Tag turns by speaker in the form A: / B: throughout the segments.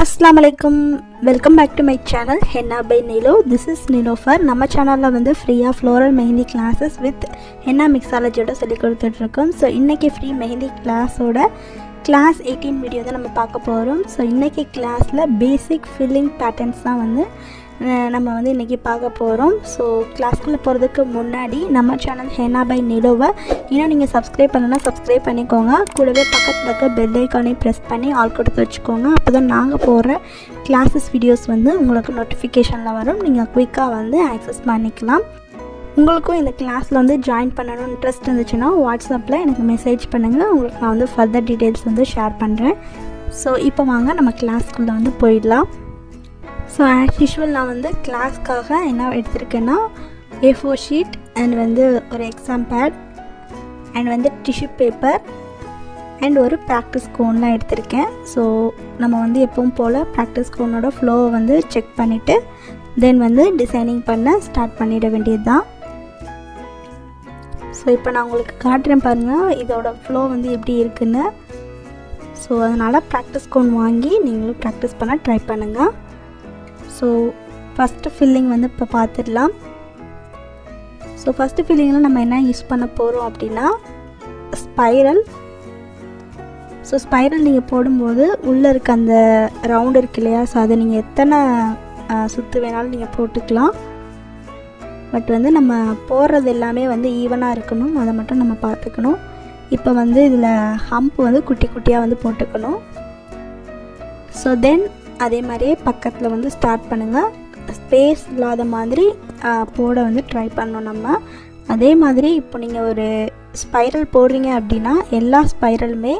A: Assalamualaikum, welcome back to my channel Henna by Nilo. This is Nilofer. நம்ம சேனலில் வந்து ஃப்ரீயாக floral mehndi classes with henna மிக்ஸாலஜியோட சொல்லி கொடுத்துட்ருக்கோம். ஸோ இன்றைக்கி ஃப்ரீ மெஹந்தி கிளாஸோட கிளாஸ் 18 வீடியோ தான் நம்ம பார்க்க போகிறோம். ஸோ இன்றைக்கி கிளாஸில் பேசிக் ஃபில்லிங் பேட்டர்ன்ஸ் தான் வந்து நம்ம வந்து இன்றைக்கி பார்க்க போகிறோம். ஸோ கிளாஸ்க்குள்ளே போகிறதுக்கு முன்னாடி நம்ம சேனல் ஹென்னா பை நிலோவை இன்னும் நீங்கள் சப்ஸ்கிரைப் பண்ணலன்னா சப்ஸ்கிரைப் பண்ணிக்கோங்க. கூடவே பக்கத்தில் இருக்க பெல் ஐக்கானையும் ப்ரெஸ் பண்ணி ஆல் கொடுத்து வச்சுக்கோங்க. அப்போ தான் நாங்கள் போடுற கிளாஸஸ் வீடியோஸ் வந்து உங்களுக்கு நோட்டிஃபிகேஷனில் வரும். நீங்கள் குயிக்காக வந்து ஆக்சஸ் பண்ணிக்கலாம். உங்களுக்கும் இந்த கிளாஸில் வந்து ஜாயின் பண்ணணும்னு இன்ட்ரெஸ்ட் இருந்துச்சுன்னா வாட்ஸ்அப்பில் எனக்கு மெசேஜ் பண்ணுங்கள். உங்களுக்கு நான் வந்து ஃபர்தர் டீட்டெயில்ஸ் வந்து ஷேர் பண்ணுறேன். ஸோ இப்போ வாங்க நம்ம கிளாஸ்க்குள்ளே வந்து போயிடலாம். ஸோ ஆஸ் யூஷுவல் நான் வந்து கிளாஸ்க்காக என்ன எடுத்திருக்கேன்னா A4 ஷீட் அண்ட் வந்து ஒரு எக்ஸாம் பேட் அண்ட் வந்து டிஷ்யூ பேப்பர் அண்ட் ஒரு ப்ராக்டிஸ் கோன்லாம் எடுத்திருக்கேன். ஸோ நம்ம வந்து எப்பவும் போல் ப்ராக்டிஸ் கோனோட ஃப்ளோவை வந்து செக் பண்ணிவிட்டு தென் வந்து டிசைனிங் பண்ண ஸ்டார்ட் பண்ணிட வேண்டியது தான். ஸோ இப்போ நான் உங்களுக்கு காட்டுறேன் பாருங்கள் இதோட ஃப்ளோ வந்து எப்படி இருக்குன்னு. ஸோ அதனால் ப்ராக்டிஸ் கோன் வாங்கி நீங்களும் ப்ராக்டிஸ் பண்ண ட்ரை பண்ணுங்கள். ஸோ ஃபஸ்ட்டு ஃபில்லிங் வந்து இப்போ பார்த்துடலாம். ஸோ ஃபஸ்ட்டு ஃபில்லிங்கில் நம்ம என்ன யூஸ் பண்ண போகிறோம் அப்படின்னா ஸ்பைரல். ஸோ ஸ்பைரல் நீங்கள் போடும்போது உள்ளே இருக்க அந்த ரவுண்டு இருக்கு இல்லையா, ஸோ அதை நீங்கள் எத்தனை சுற்று வேணாலும் நீங்கள் போட்டுக்கலாம். பட் வந்து நம்ம போடுறது எல்லாமே வந்து ஈவனாக இருக்கணும், அதை மட்டும் நம்ம பார்த்துக்கணும். இப்போ வந்து இதில் ஹம்ப் வந்து குட்டி குட்டியாக வந்து போட்டுக்கணும். ஸோ தென் அதே மாதிரியே பக்கத்தில் வந்து ஸ்டார்ட் பண்ணுங்கள். ஸ்பேஸ் இல்லாத மாதிரி போட வந்து ட்ரை பண்ணணும் நம்ம. அதே மாதிரி இப்போ நீங்கள் ஒரு ஸ்பைரல் போடுறீங்க அப்படின்னா எல்லா ஸ்பைரலுமே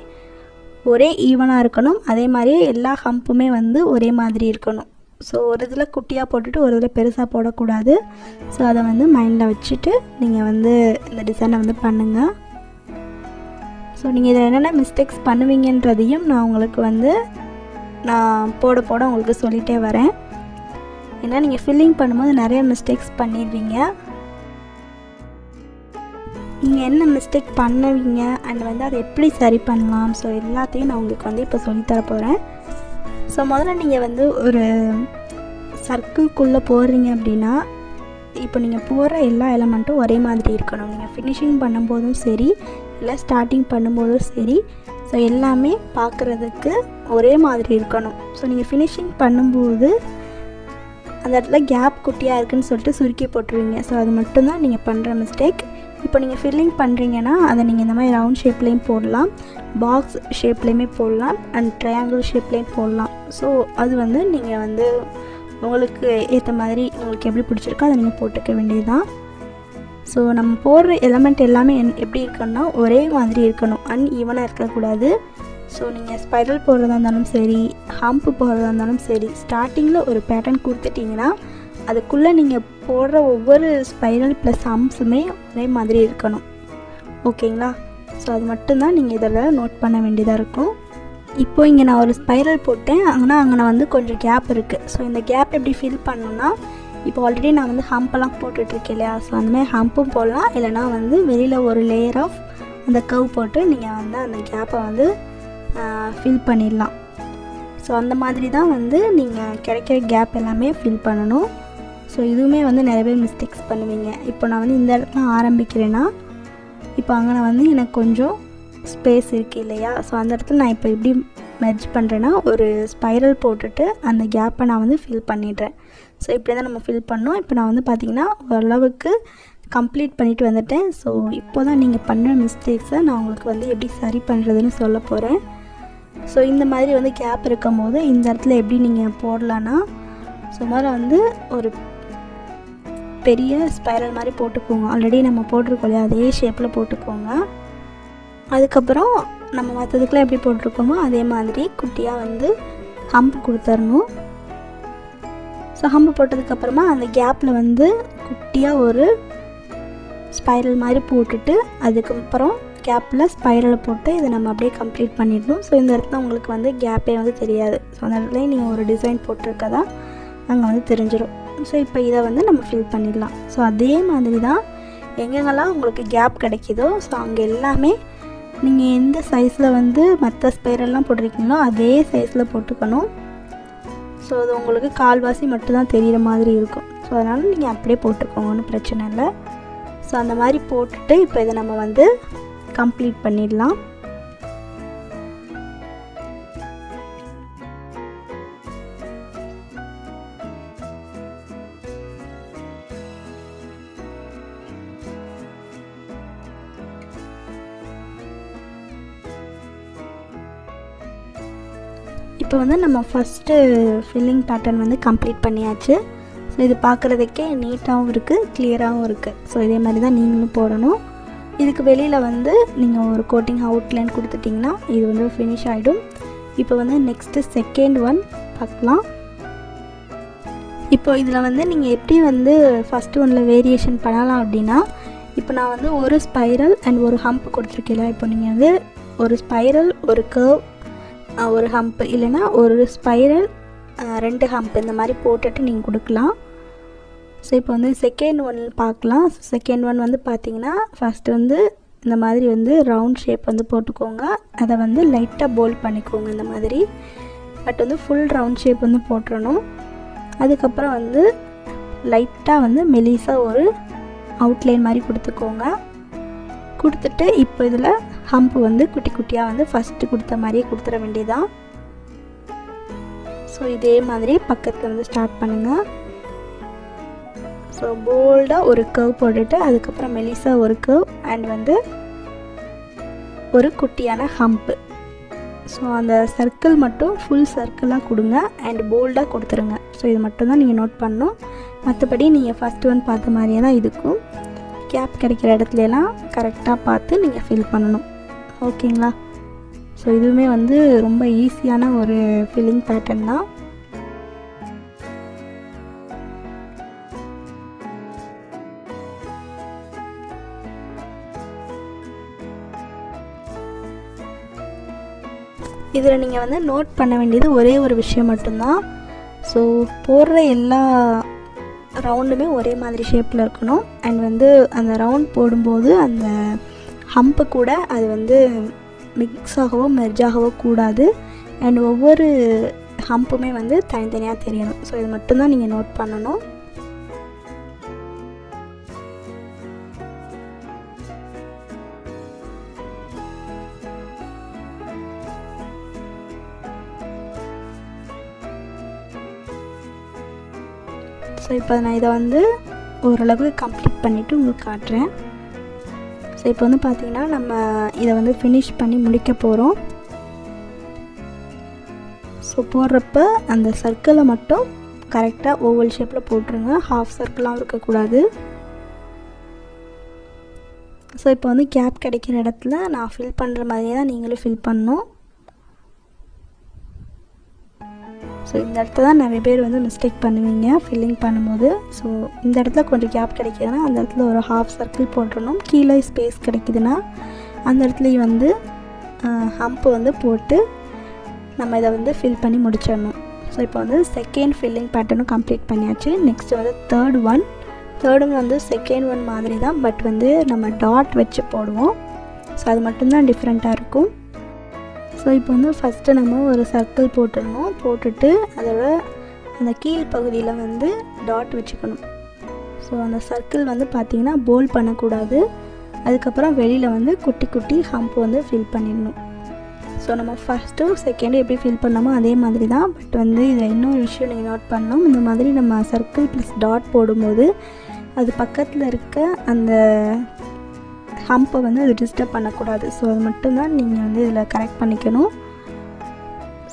A: ஒரே ஈவனாக இருக்கணும். அதே மாதிரியே எல்லா ஹம்புமே வந்து ஒரே மாதிரி இருக்கணும். ஸோ ஒரு இதில் குட்டியாக போட்டுட்டு ஒரு இதில் பெருசாக போடக்கூடாது. ஸோ அதை வந்து மைண்டில் வச்சுட்டு நீங்கள் வந்து இந்த டிசைனை வந்து பண்ணுங்கள். ஸோ நீங்கள் இதில் என்னென்ன மிஸ்டேக்ஸ் பண்ணுவீங்கன்றதையும் நான் உங்களுக்கு வந்து நான் போட உங்களுக்கு சொல்லிகிட்டே வரேன். ஏன்னா நீங்கள் ஃபில்லிங் பண்ணும்போது நிறைய மிஸ்டேக்ஸ் பண்ணிடுவீங்க. நீங்கள் என்ன மிஸ்டேக் பண்ணுவீங்க அண்ட் வந்து அதை எப்படி சரி பண்ணலாம், ஸோ எல்லாத்தையும் நான் உங்களுக்கு வந்து இப்போ சொல்லித்தர போகிறேன். ஸோ முதல்ல நீங்கள் வந்து ஒரு சர்க்கிள்குள்ளே போடுறீங்க அப்படின்னா இப்போ நீங்கள் போடுற எல்லா எலமெண்ட்டும் ஒரே மாதிரி இருக்கணும். நீங்கள் ஃபினிஷிங் பண்ணும்போதும் சரி இல்லை ஸ்டார்டிங் பண்ணும்போதும் சரி, ஸோ எல்லாமே பார்க்குறதுக்கு ஒரே மாதிரி இருக்கணும். ஸோ நீங்கள் ஃபினிஷிங் பண்ணும்போது அந்த இடத்துல கேப் குட்டியாக இருக்குதுன்னு சொல்லிட்டு சுருக்கி போட்டுருவீங்க. ஸோ அது மட்டும்தான் நீங்கள் பண்ணுற மிஸ்டேக். இப்போ நீங்கள் ஃபில்லிங் பண்ணுறீங்கன்னா அதை நீங்கள் இந்த மாதிரி ரவுண்ட் ஷேப்லேயும் போடலாம், பாக்ஸ் ஷேப்லேயுமே போடலாம் அண்ட் ட்ரையாங்கிள் ஷேப்லேயும் போடலாம். ஸோ அது வந்து நீங்கள் வந்து உங்களுக்கு ஏற்ற மாதிரி உங்களுக்கு எப்படி பிடிச்சிருக்கோ அதை நீங்கள் போட்டுக்க வேண்டியதுதான். ஸோ நம்ம போடுற எலமெண்ட் எல்லாமே எப்படி இருக்கணும்னா ஒரே மாதிரி இருக்கணும், அன்ஈவனாக இருக்கக்கூடாது. ஸோ நீங்கள் ஸ்பைரல் போடுறதா இருந்தாலும் சரி, ஹம்ப் போடுறதா இருந்தாலும் சரி, ஸ்டார்டிங்கில் ஒரு பேட்டர்ன் கொடுத்துட்டிங்கன்னா அதுக்குள்ளே நீங்கள் போடுற ஒவ்வொரு ஸ்பைரல் ப்ளஸ் ஹம்ப்ஸுமே ஒரே மாதிரி இருக்கணும். ஓகேங்களா? ஸோ அது மட்டும்தான் நீங்கள் இதில் நோட் பண்ண வேண்டியதாக இருக்கும். இப்போது இங்கே நான் ஒரு ஸ்பைரல் போட்டேன், ஆனால் அங்கே நான் வந்து கொஞ்சம் கேப் இருக்குது. ஸோ இந்த கேப் எப்படி ஃபில் பண்ணணும்னா இப்போ ஆல்ரெடி நான் வந்து ஹம்பெல்லாம் போட்டுட்ருக்கேன் இல்லையா, ஸோ அந்தமாதிரி ஹம்பும் போடலாம். இல்லைனா வந்து வெளியில் ஒரு லேயர் ஆஃப் அந்த கர்வ் போட்டு நீங்கள் வந்து அந்த கேப்பை வந்து ஃபில் பண்ணிடலாம். ஸோ அந்த மாதிரி தான் வந்து நீங்கள் கிடைக்கிற கேப் எல்லாமே ஃபில் பண்ணணும். ஸோ இதுவுமே வந்து நிறைய பேர் மிஸ்டேக்ஸ் பண்ணுவீங்க. இப்போ நான் வந்து இந்த இடத்துல ஆரம்பிக்கிறேன்னா இப்போ அங்கே வந்து எனக்கு கொஞ்சம் ஸ்பேஸ் இருக்குது இல்லையா, ஸோ அந்த இடத்துல நான் இப்போ எப்படி மெர்ஜ் பண்ணுறேன்னா ஒரு ஸ்பைரல் போட்டுட்டு அந்த கேப்பை நான் வந்து ஃபில் பண்ணிடுறேன். ஸோ இப்படி தான் நம்ம ஃபில் பண்ணோம். இப்போ நான் வந்து பார்த்திங்கன்னா ஓரளவுக்கு கம்ப்ளீட் பண்ணிவிட்டு வந்துட்டேன். ஸோ இப்போ தான் நீங்கள் பண்ணுற மிஸ்டேக்ஸை நான் உங்களுக்கு வந்து எப்படி சரி பண்ணுறதுன்னு சொல்ல போகிறேன். ஸோ இந்த மாதிரி வந்து கேப் இருக்கும் போது இந்த இடத்துல எப்படி நீங்கள் போடலான்னா, ஸோ முதல்ல வந்து ஒரு பெரிய ஸ்பைரல் மாதிரி போட்டுக்கோங்க. ஆல்ரெடி நம்ம போட்டிருக்கோம் இல்லையா, அதே ஷேப்பில் போட்டுக்கோங்க. அதுக்கப்புறம் நம்ம மற்றதுக்குலாம் எப்படி போட்டிருக்கோமோ அதே மாதிரி குட்டியாக வந்து ஹம்ப் கொடுத்துடணும். ஸோ ஹம்பு போட்டதுக்கப்புறமா அந்த கேப்பில் வந்து குட்டியாக ஒரு ஸ்பைரல் மாதிரி போட்டுட்டு அதுக்கப்புறம் கேப்பில் ஸ்பைரலை போட்டு இதை நம்ம அப்படியே கம்ப்ளீட் பண்ணிடணும். ஸோ இந்த இடத்துல உங்களுக்கு வந்து கேப்பே வந்து தெரியாது. ஸோ அந்த இடத்துல நீங்கள் ஒரு டிசைன் போட்டிருக்கதா அங்கே வந்து தெரிஞ்சிடும். ஸோ இப்போ இதை வந்து நம்ம ஃபில் பண்ணிடலாம். ஸோ அதே மாதிரி தான் எங்கெங்கெல்லாம் உங்களுக்கு கேப் கிடைக்குதோ ஸோ அங்கே எல்லாமே நீங்கள் எந்த சைஸில் வந்து மற்ற ஸ்பைரல்லாம் போட்டிருக்கீங்களோ அதே சைஸில் போட்டுக்கணும். ஸோ அது உங்களுக்கு கால்வாசி மட்டும்தான் தெரிகிற மாதிரி இருக்கும். ஸோ அதனால் நீங்கள் அப்படியே போட்டுக்கோங்க, ஒன்றும் பிரச்சனை இல்லை. ஸோ அந்த மாதிரி போட்டுட்டு இப்போ இதை நம்ம வந்து கம்ப்ளீட் பண்ணிடலாம். இப்போ வந்து நம்ம ஃபஸ்ட்டு ஃபில்லிங் பேட்டர்ன் வந்து கம்ப்ளீட் பண்ணியாச்சு. ஸோ இது பார்க்குறதுக்கே நீட்டாகவும் இருக்குது, கிளியராகவும் இருக்குது. ஸோ இதே மாதிரி தான் நீங்களும் போடணும். இதுக்கு வெளியில் வந்து நீங்கள் ஒரு கோட்டிங் அவுட்லைன் கொடுத்துட்டிங்கன்னா இது வந்து ஃபினிஷ் ஆகிடும். இப்போ வந்து நெக்ஸ்ட்டு செகண்ட் ஒன் பார்க்கலாம். இப்போ இதில் வந்து நீங்கள் எப்படி வந்து ஃபஸ்ட்டு ஒன்றில் வேரியேஷன் பண்ணலாம் அப்படின்னா, இப்போ நான் வந்து ஒரு ஸ்பைரல் அண்ட் ஒரு ஹம்ப் கொடுத்துருக்கேன். இப்போ நீங்கள் வந்து ஒரு ஸ்பைரல், ஒரு கர்வ், ஒரு ஹம்ப், இல்லைனா ஒரு ஸ்பைரல், 2 ஹம்ப் இந்த மாதிரி போட்டுட்டு நீங்கள் கொடுக்கலாம். ஸோ இப்போ வந்து செகண்ட் ஒன் பார்க்கலாம். செகண்ட் ஒன் வந்து பார்த்திங்கன்னா ஃபஸ்ட்டு வந்து இந்த மாதிரி வந்து ரவுண்ட் ஷேப் வந்து போட்டுக்கோங்க. அதை வந்து லைட்டாக போல்ட் பண்ணிக்கோங்க இந்த மாதிரி. பட் வந்து ஃபுல் ரவுண்ட் ஷேப் வந்து போட்டுறணும். அதுக்கப்புறம் வந்து லைட்டாக வந்து மெலிசாக ஒரு அவுட்லைன் மாதிரி கொடுத்துக்கோங்க. கொடுத்துட்டு இப்போ இதில் ஹம்ப் வந்து குட்டி குட்டியாக வந்து ஃபஸ்ட்டு கொடுத்த மாதிரியே கொடுத்துட வேண்டியதான். ஸோ இதே மாதிரி பக்கத்தில் வந்து ஸ்டார்ட் பண்ணுங்கள். ஸோ போல்டாக ஒரு கர்வ் போட்டுட்டு அதுக்கப்புறம் மெலிசாக ஒரு கர்வ் அண்ட் வந்து ஒரு குட்டியான ஹம்ப்பு. ஸோ அந்த சர்க்கிள் மட்டும் ஃபுல் சர்க்கிளாக கொடுங்க அண்ட் போல்டாக கொடுத்துருங்க. ஸோ இது மட்டும் தான் நீங்கள் நோட் பண்ணணும். மற்றபடி நீங்கள் ஃபஸ்ட்டு ஒன் பார்த்த மாதிரியே தான் இதுக்கும் கேப் கிடைக்கிற இடத்துலலாம் கரெக்டாக பார்த்து நீங்கள் ஃபில் பண்ணணும். ஓகேங்களா? ஸோ இதுவுமே வந்து ரொம்ப ஈஸியான ஒரு ஃபில்லிங் பேட்டர்ன் தான். இதில் நீங்கள் வந்து நோட் பண்ண வேண்டியது ஒரே ஒரு விஷயம் மட்டும்தான். ஸோ போடுற எல்லா ரவுண்டுமே ஒரே மாதிரி ஷேப்பில் இருக்கணும். அண்ட் வந்து அந்த ரவுண்ட் போடும்போது அந்த ஹம்ப்பு கூட அது வந்து மிக்ஸ் ஆகவோ மெர்ஜ் ஆகவோ கூடாது. அண்ட் ஒவ்வொரு ஹம்ப்புமே வந்து தனித்தனியாக தெரியணும். ஸோ இது மட்டும்தான் நீங்கள் நோட் பண்ணணும். ஸோ இப்போ நான் இதை வந்து ஓரளவுக்கு கம்ப்ளீட் பண்ணிவிட்டு உங்களுக்கு காட்டுறேன். ஸோ இப்போ வந்து பார்த்திங்கன்னா நம்ம இதை வந்து ஃபினிஷ் பண்ணி முடிக்க போகிறோம். ஸோ போடுறப்ப அந்த சர்க்கிளை மட்டும் கரெக்டாக ஓவல் ஷேப்பில் போட்டுருங்க. ஹாஃப் சர்க்கிளாகவும் இருக்கக்கூடாது. ஸோ இப்போ வந்து கேப் கிடைக்கிற இடத்துல நான் ஃபில் பண்ணுற மாதிரியே தான் நீங்களும் ஃபில் பண்ணணும். ஸோ இந்த இடத்துல தான் நிறைய பேர் வந்து மிஸ்டேக் பண்ணுவீங்க ஃபில்லிங் பண்ணும்போது. ஸோ இந்த இடத்துல கொஞ்சம் கேப் கிடைக்கிதுன்னா அந்த இடத்துல ஒரு ஹாஃப் சர்க்கிள் போட்டுடணும். கீழே ஸ்பேஸ் கிடைக்குதுன்னா அந்த இடத்துலையும் வந்து ஹம்ப்பு வந்து போட்டு நம்ம இதை வந்து ஃபில் பண்ணி முடிச்சிடணும். ஸோ இப்போ வந்து செகண்ட் ஃபில்லிங் பேட்டர்னும் கம்ப்ளீட் பண்ணியாச்சு. நெக்ஸ்ட் வந்து தேர்ட் ஒன் வந்து செகண்ட் ஒன் மாதிரி தான், பட் வந்து நம்ம டாட் வச்சு போடுவோம். ஸோ அது மட்டும்தான் டிஃப்ரெண்ட்டாக இருக்கும். ஸோ இப்போ வந்து ஃபஸ்ட்டு நம்ம ஒரு சர்க்கிள் போட்டுடணும். போட்டுட்டு அதோட அந்த கீழ் பகுதியில் வந்து டாட் வச்சுக்கணும். ஸோ அந்த சர்க்கிள் வந்து பார்த்திங்கன்னா போல் பண்ணக்கூடாது. அதுக்கப்புறம் வெளியில் வந்து குட்டி குட்டி ஹம்ப் வந்து ஃபில் பண்ணிடணும். ஸோ நம்ம ஃபஸ்ட்டு செகண்டு எப்படி ஃபில் பண்ணோமோ அதே மாதிரி தான். பட் வந்து இதில் இன்னொரு விஷயம் நீங்கள் நோட் பண்ணணும். இந்த மாதிரி நம்ம சர்க்கிள் ப்ளஸ் டாட் போடும்போது அது பக்கத்தில் இருக்க அந்த ஹம்பை வந்து அது டிஸ்டர்ப் பண்ணக்கூடாது. ஸோ அது மட்டும்தான் நீங்கள் வந்து இதில் கரெக்ட் பண்ணிக்கணும்.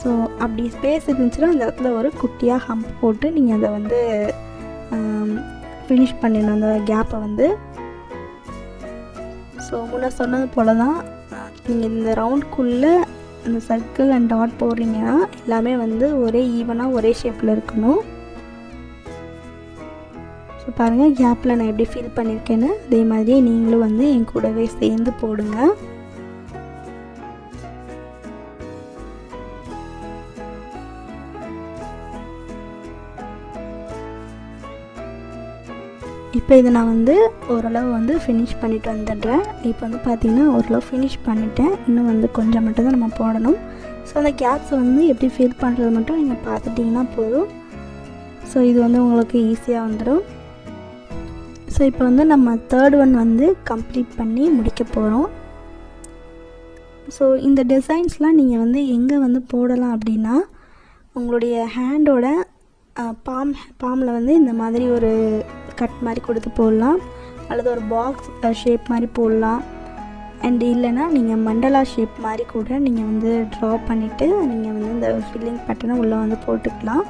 A: ஸோ அப்படி ஸ்பேஸ் இருந்துச்சுன்னா அந்த இடத்துல ஒரு குட்டியாக ஹம்ப் போட்டு நீங்கள் அதை வந்து ஃபினிஷ் பண்ணிடணும் அந்த கேப்பை வந்து. ஸோ முன்ன சொன்னது போல் தான் நீங்கள் இந்த ரவுண்டுக்குள்ளே அந்த சர்க்கிள் அண்ட் டாட் போடுறீங்கன்னா எல்லாமே வந்து ஒரே ஈவனாக ஒரே ஷேப்பில் இருக்கணும். ஸோ பாருங்கள் கேப்பில் நான் எப்படி ஃபில் பண்ணியிருக்கேன்னு அதே மாதிரியே நீங்களும் வந்து என் கூடவே சேர்ந்து போடுங்க. இப்போ இதை நான் வந்து ஓரளவு வந்து ஃபினிஷ் பண்ணிவிட்டு வந்துடுறேன். இப்போ வந்து பார்த்திங்கன்னா ஓரளவு ஃபினிஷ் பண்ணிவிட்டேன். இன்னும் வந்து கொஞ்சம் மட்டும் தான் நம்ம போடணும். ஸோ அந்த கேப்ஸை வந்து எப்படி ஃபில் பண்ணுறது மட்டும் நீங்கள் பார்த்துட்டிங்கன்னா போதும். ஸோ இது வந்து உங்களுக்கு ஈஸியாக வந்துடும். ஸோ இப்போ வந்து நம்ம தேர்ட் ஒன் வந்து கம்ப்ளீட் பண்ணி முடிக்க போகிறோம். ஸோ இந்த டிசைன்ஸ்லாம் நீங்கள் வந்து எங்கே வந்து போடலாம் அப்படின்னா, உங்களுடைய ஹேண்டோட பாமில் வந்து இந்த மாதிரி ஒரு கட் மாதிரி கொடுத்து போடலாம், அல்லது ஒரு பாக்ஸ் ஷேப் மாதிரி போடலாம். அண்ட் இல்லைனா நீங்கள் மண்டலா ஷேப் மாதிரி கூட நீங்கள் வந்து ட்ரா பண்ணிவிட்டு நீங்கள் வந்து இந்த ஃபில்லிங் பேட்டர்னை உள்ளே வந்து போட்டுக்கலாம்.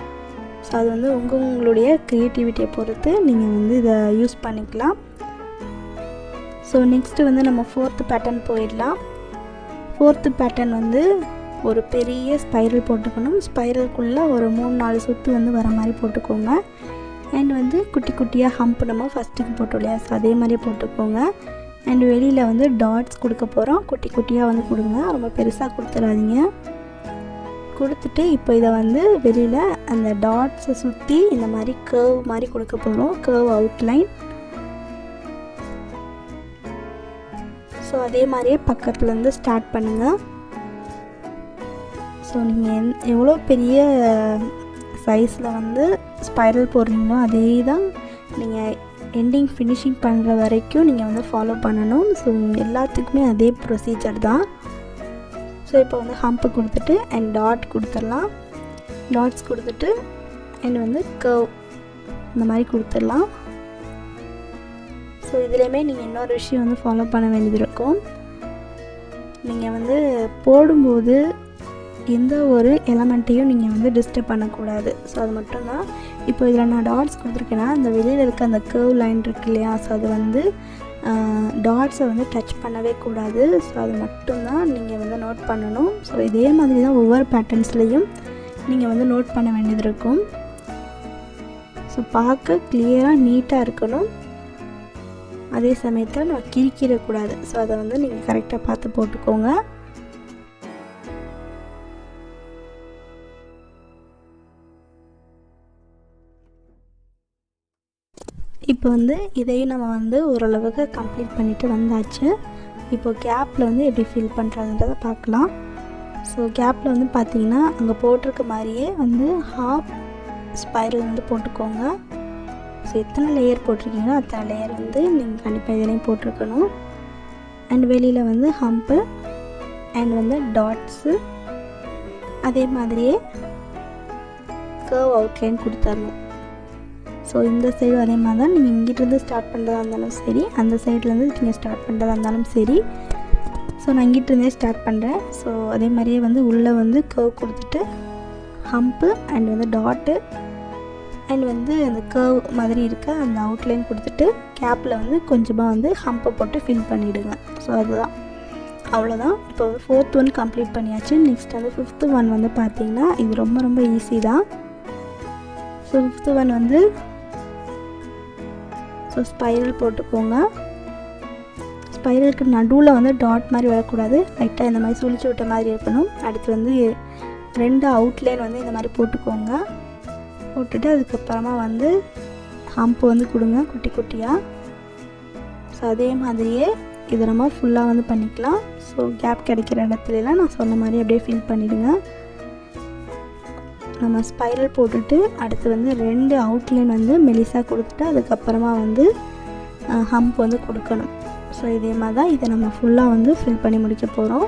A: ஸோ அது வந்து உங்களுடைய க்ரியேட்டிவிட்டியை பொறுத்து நீங்கள் வந்து இதை யூஸ் பண்ணிக்கலாம். ஸோ நெக்ஸ்ட்டு வந்து நம்ம 4th பேட்டர்ன் போயிடலாம். 4th பேட்டர்ன் வந்து ஒரு பெரிய ஸ்பைரல் போட்டுக்கணும். ஸ்பைரலுக்குள்ளே ஒரு 3-4 சுற்று வந்து வர மாதிரி போட்டுக்கோங்க. அண்ட் வந்து குட்டி குட்டியாக ஹம்ப் நம்ம ஃபஸ்ட்டுக்கு போட்டோம் இல்லையா, ஸோ அதே மாதிரி போட்டுக்கோங்க. அண்ட் வெளியில் வந்து டாட்ஸ் கொடுக்க போகிறோம். குட்டி குட்டியாக வந்து கொடுங்க, ரொம்ப பெருசாக கொடுத்துடாதீங்க. கொடுத்துட்டு இப்போ இதை வந்து வெளியில் அந்த டாட்ஸை சுற்றி இந்த மாதிரி கர்வ் மாதிரி கொடுக்க போகிறோம், கர்வ் அவுட்லைன். ஸோ அதே மாதிரியே பக்கத்துலேருந்து ஸ்டார்ட் பண்ணுங்கள். ஸோ நீங்கள் எவ்வளோ பெரிய சைஸில் வந்து ஸ்பைரல் போடுறீங்களோ அதே தான் நீங்கள் எண்டிங் ஃபினிஷிங் பண்ணுற வரைக்கும் நீங்கள் வந்து ஃபாலோ பண்ணணும். ஸோ எல்லாத்துக்குமே அதே ப்ரொசீஜர் தான். ஸோ இப்போ வந்து ஹம்ப்பு கொடுத்துட்டு அண்ட் டாட் கொடுத்துடலாம். டாட்ஸ் கொடுத்துட்டு அண்ட் வந்து கர்வ் இந்த மாதிரி கொடுத்துடலாம். ஸோ இதுலேயுமே நீங்கள் இன்னொரு விஷயம் வந்து ஃபாலோ பண்ண வேண்டியது இருக்கும். நீங்கள் வந்து போடும்போது எந்த ஒரு எலமெண்ட்டையும் நீங்கள் வந்து டிஸ்டர்ப் பண்ணக்கூடாது. ஸோ அது மட்டும்தான். இப்போ இதில் நான் டாட்ஸ் கொடுத்துருக்கேன்னா அந்த வெளியில் இருக்க அந்த கர்வ் லைன் இருக்கு இல்லையா, ஸோ அது வந்து டாட்ஸை வந்து டச் பண்ணவே கூடாது. ஸோ அது மட்டும்தான் நீங்கள் வந்து நோட் பண்ணணும். ஸோ இதே மாதிரி தான் ஒவ்வொரு பேட்டர்ன்ஸ்லேயும் நீங்கள் வந்து நோட் பண்ண வேண்டியது இருக்கும். ஸோ பார்க்க கிளியராக நீட்டாக இருக்கணும். அதே சமயத்தில் நம்ம கிரிக்கிடக்கூடாது. ஸோ அதை வந்து நீங்கள் கரெக்டாக பார்த்து போட்டுக்கோங்க. இப்போ வந்து இதையும் நம்ம வந்து ஓரளவுக்கு கம்ப்ளீட் பண்ணிவிட்டு வந்தாச்சு. இப்போது கேப்பில் வந்து எப்படி ஃபில் பண்ணுறதுன்றதை பார்க்கலாம். ஸோ கேப்பில் வந்து பார்த்திங்கன்னா அங்கே போட்டிருக்க மாதிரியே வந்து ஹாஃப் ஸ்பைரல் வந்து போட்டுக்கோங்க. ஸோ எத்தனை லேயர் போட்டிருக்கீங்களோ அத்தனை லேயர் வந்து நீங்கள் கண்டிப்பாக இதுலேயும் போட்டிருக்கணும். அண்ட் வெளியில் வந்து ஹம்ப்பு அண்ட் வந்து டாட்ஸு, அதே மாதிரியே கர்வ் அவுட்லைன் கொடுத்துடணும். ஸோ இந்த சைடும் அதே மாதிரி தான். நீங்கள் இங்கிட்டிருந்து ஸ்டார்ட் பண்ணுறதா இருந்தாலும் சரி, அந்த சைட்லேருந்து நீங்கள் ஸ்டார்ட் பண்ணுறதா இருந்தாலும் சரி. ஸோ நான் இங்கிட்டிருந்தே ஸ்டார்ட் பண்ணுறேன். ஸோ அதே மாதிரியே வந்து உள்ளே வந்து கர்வ் கொடுத்துட்டு ஹம்ப்பு அண்ட் வந்து டாட்டு அண்ட் வந்து அந்த கர்வ் மாதிரி இருக்க அந்த அவுட்லைன் கொடுத்துட்டு கேப்பில் வந்து கொஞ்சமாக வந்து ஹம்பை போட்டு ஃபில் பண்ணிவிடுங்க. ஸோ அதுதான், அவ்வளோதான். இப்போ 4th ஒன் கம்ப்ளீட் பண்ணியாச்சு. நெக்ஸ்ட் வந்து 5th ஒன் வந்து பார்த்திங்கன்னா இது ரொம்ப ரொம்ப ஈஸி தான். ஸோ 5th ஒன் வந்து ஸோ ஸ்பைரல் போட்டுக்கோங்க. ஸ்பைரலுக்கு நடுவில் வந்து டாட் மாதிரி வரக்கூடாது, லைட்டாக இந்த மாதிரி சுழிச்சு விட்ட மாதிரி இருக்கணும். அடுத்து வந்து 2 அவுட்லைன் வந்து இந்த மாதிரி போட்டுக்கோங்க. போட்டுட்டு அதுக்கப்புறமா வந்து ஹம்ப் வந்து கொடுங்க குட்டி குட்டியாக. ஸோ அதே மாதிரியே இதை நம்ம ஃபுல்லாக வந்து பண்ணிக்கலாம். ஸோ கேப் கிடைக்கிற இடத்துலலாம் நான் சொன்ன மாதிரி அப்படியே ஃபில் பண்ணிவிடுங்க. நம்ம ஸ்பைரல் போட்டுட்டு அடுத்து வந்து 2 அவுட்லைன் வந்து மெலிசாக கொடுத்துட்டு அதுக்கப்புறமா வந்து ஹம்ப் வந்து கொடுக்கணும். ஸோ இதே மாதிரி தான் இதை நம்ம ஃபுல்லாக வந்து ஃபில் பண்ணி முடிக்க போகிறோம்.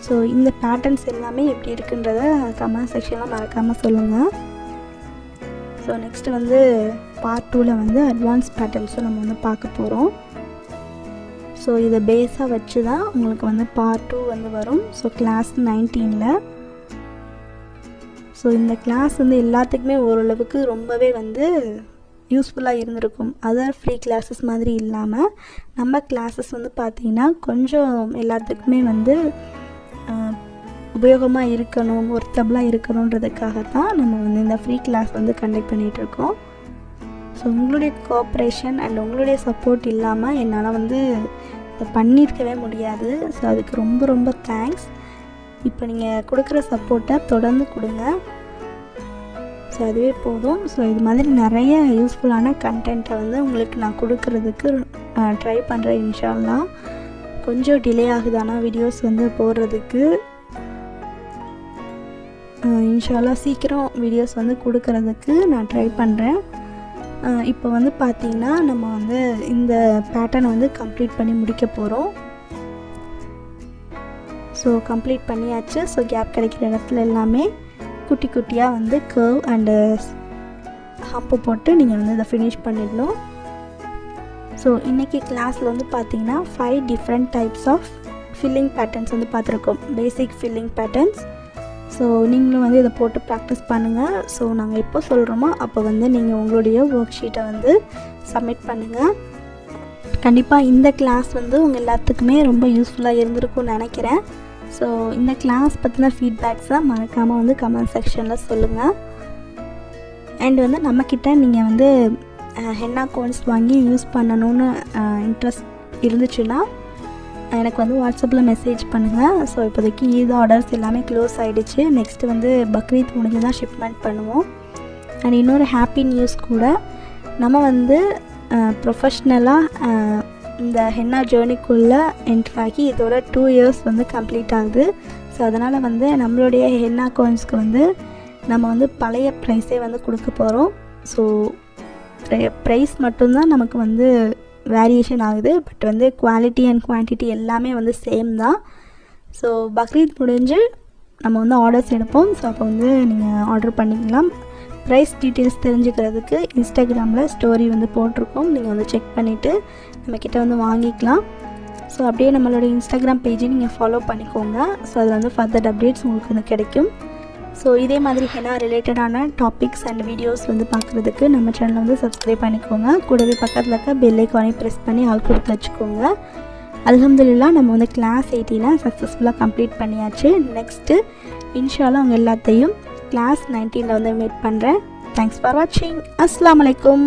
A: ஸோ இந்த பேட்டர்ன்ஸ் எல்லாமே எப்படி இருக்குன்றத கமெண்ட் செக்ஷனில் மறக்காமல் சொல்லுங்கள். ஸோ நெக்ஸ்ட்டு வந்து பார்ட் 2ல் வந்து அட்வான்ஸ் பேட்டர்ன்ஸும் நம்ம வந்து பார்க்க போகிறோம். ஸோ இதை பேஸாக வச்சு தான் உங்களுக்கு வந்து பார்ட் 2 வந்து வரும். ஸோ கிளாஸ் 19ல். ஸோ இந்த கிளாஸ் வந்து எல்லாத்துக்குமே ஓரளவுக்கு ரொம்பவே வந்து யூஸ்ஃபுல்லாக இருந்திருக்கும். அதர் ஃப்ரீ கிளாஸஸ் மாதிரி இல்லாமல் நம்ம கிளாஸஸ் வந்து பார்த்திங்கன்னா கொஞ்சம் எல்லாத்துக்குமே வந்து உபயோகமாக இருக்கணும், ஒர்த்தபிளாக இருக்கணுன்றதுக்காக தான் நம்ம வந்து இந்த ஃப்ரீ கிளாஸ் வந்து கண்டக்ட் பண்ணிகிட்ருக்கோம். ஸோ உங்களுடைய கோஆப்ரேஷன் அண்ட் உங்களுடைய சப்போர்ட் இல்லாமல் என்னால் வந்து இதை பண்ணியிருக்கவே முடியாது. ஸோ அதுக்கு ரொம்ப ரொம்ப தேங்க்ஸ். இப்போ நீங்கள் கொடுக்குற சப்போர்ட்டை தொடர்ந்து கொடுங்க. ஸோ அதுவே போதும். ஸோ இது மாதிரி நிறைய யூஸ்ஃபுல்லான கண்டென்ட்டை வந்து உங்களுக்கு நான் கொடுக்கறதுக்கு ட்ரை பண்ணுறேன். இன்ஷா அல்லாஹ். கொஞ்சம் டிலே ஆகுதானா வீடியோஸ் வந்து போடுறதுக்கு. இன்ஷா அல்லாஹ் சீக்கிரம் வீடியோஸ் வந்து கொடுக்கறதுக்கு நான் ட்ரை பண்ணுறேன். இப்போ வந்து பார்த்திங்கன்னா நம்ம வந்து இந்த பேட்டர்ன் வந்து கம்ப்ளீட் பண்ணி முடிக்க போகிறோம். ஸோ கம்ப்ளீட் பண்ணியாச்சு. ஸோ கேப் கிடைக்கிற இடத்துல எல்லாமே குட்டி குட்டியாக வந்து கர்வ் அண்டு ஹம்பு போட்டு நீங்கள் வந்து இதை ஃபினிஷ் பண்ணிடணும். ஸோ இன்றைக்கி கிளாஸில் வந்து பார்த்திங்கன்னா 5 different types of filling patterns வந்து பார்த்துருக்கோம். பேசிக் ஃபில்லிங் பேட்டர்ன்ஸ். ஸோ நீங்களும் வந்து இதை போட்டு ப்ராக்டிஸ் பண்ணுங்கள். ஸோ நாங்கள் எப்போ சொல்கிறோமோ அப்போ வந்து நீங்கள் உங்களுடைய ஒர்க் ஷீட்டை வந்து சப்மிட் பண்ணுங்கள். கண்டிப்பாக இந்த கிளாஸ் வந்து உங்கள் எல்லாத்துக்குமே ரொம்ப யூஸ்ஃபுல்லாக இருந்திருக்கும்னு நினைக்கிறேன். ஸோ இந்த கிளாஸ் பற்றின ஃபீட்பேக்ஸை மறக்காமல் வந்து கமெண்ட் செக்ஷனில் சொல்லுங்கள். அண்ட் வந்து நம்மக்கிட்ட நீங்கள் வந்து ஹென்னா கோன்ஸ் வாங்கி யூஸ் பண்ணணுன்னு இன்ட்ரெஸ்ட் இருந்துச்சுன்னா எனக்கு வந்து வாட்ஸ்அப்பில் மெசேஜ் பண்ணுங்கள். ஸோ இப்போதைக்கு ஈத் ஆர்டர்ஸ் எல்லாமே க்ளோஸ் ஆகிடுச்சு. நெக்ஸ்ட்டு வந்து பக்ரீத் முடிஞ்சு தான் ஷிப்மெண்ட் பண்ணுவோம். அண்ட் இன்னொரு ஹாப்பி நியூஸ் கூட, நம்ம வந்து ப்ரொஃபஷ்னலாக இந்த ஹென்னா ஜேர்னிக்குள்ளே என்ட்ராகி இதோட 2 இயர்ஸ் வந்து கம்ப்ளீட் ஆகுது. ஸோ அதனால் வந்து நம்மளுடைய ஹென்னா கோயின்ஸ்க்கு வந்து நம்ம வந்து பழைய ப்ரைஸே வந்து கொடுக்க போகிறோம். ஸோ ப்ரைஸ் மட்டும்தான் நமக்கு வந்து வேரியேஷன் ஆகுது. பட் வந்து குவாலிட்டி அண்ட் குவான்டிட்டி எல்லாமே வந்து சேம் தான். ஸோ பக்ரீத் முடிஞ்சு நம்ம வந்து ஆர்டர்ஸ் எடுப்போம். ஸோ அப்போ வந்து நீங்கள் ஆர்டர் பண்ணிக்கலாம். ப்ரைஸ் டீட்டெயில்ஸ் தெரிஞ்சுக்கிறதுக்கு இன்ஸ்டாகிராமில் ஸ்டோரி வந்து போட்டிருக்கோம். நீங்கள் வந்து செக் பண்ணிவிட்டு நம்மக்கிட்ட வந்து வாங்கிக்கலாம். ஸோ அப்படியே நம்மளோட இன்ஸ்டாகிராம் பேஜை நீங்கள் ஃபாலோ பண்ணிக்கோங்க. ஸோ அதில் வந்து ஃபர்தர் அப்டேட்ஸ் உங்களுக்கு வந்து கிடைக்கும். ஸோ இதே மாதிரி ஹென்னா ரிலேட்டடான டாபிக்ஸ் அண்ட் வீடியோஸ் வந்து பார்க்குறதுக்கு நம்ம சேனலை வந்து சப்ஸ்கிரைப் பண்ணிக்கோங்க. கூடவே பக்கத்தில் இருக்க பெல் ஐக்கானை ப்ரெஸ் பண்ணி ஆல் கொடுத்து வச்சுக்கோங்க. அல்ஹம்துலில்லாஹ் நம்ம வந்து கிளாஸ் 18 சக்ஸஸ்ஃபுல்லாக கம்ப்ளீட் பண்ணியாச்சு. நெக்ஸ்ட்டு இன்ஷா அல்லாஹ் அவங்க எல்லாத்தையும் கிளாஸ் 19 வந்து மீட் பண்ணுறேன். தேங்க்ஸ் ஃபார் வாட்சிங். அஸ்ஸலாமு அலைக்கும்.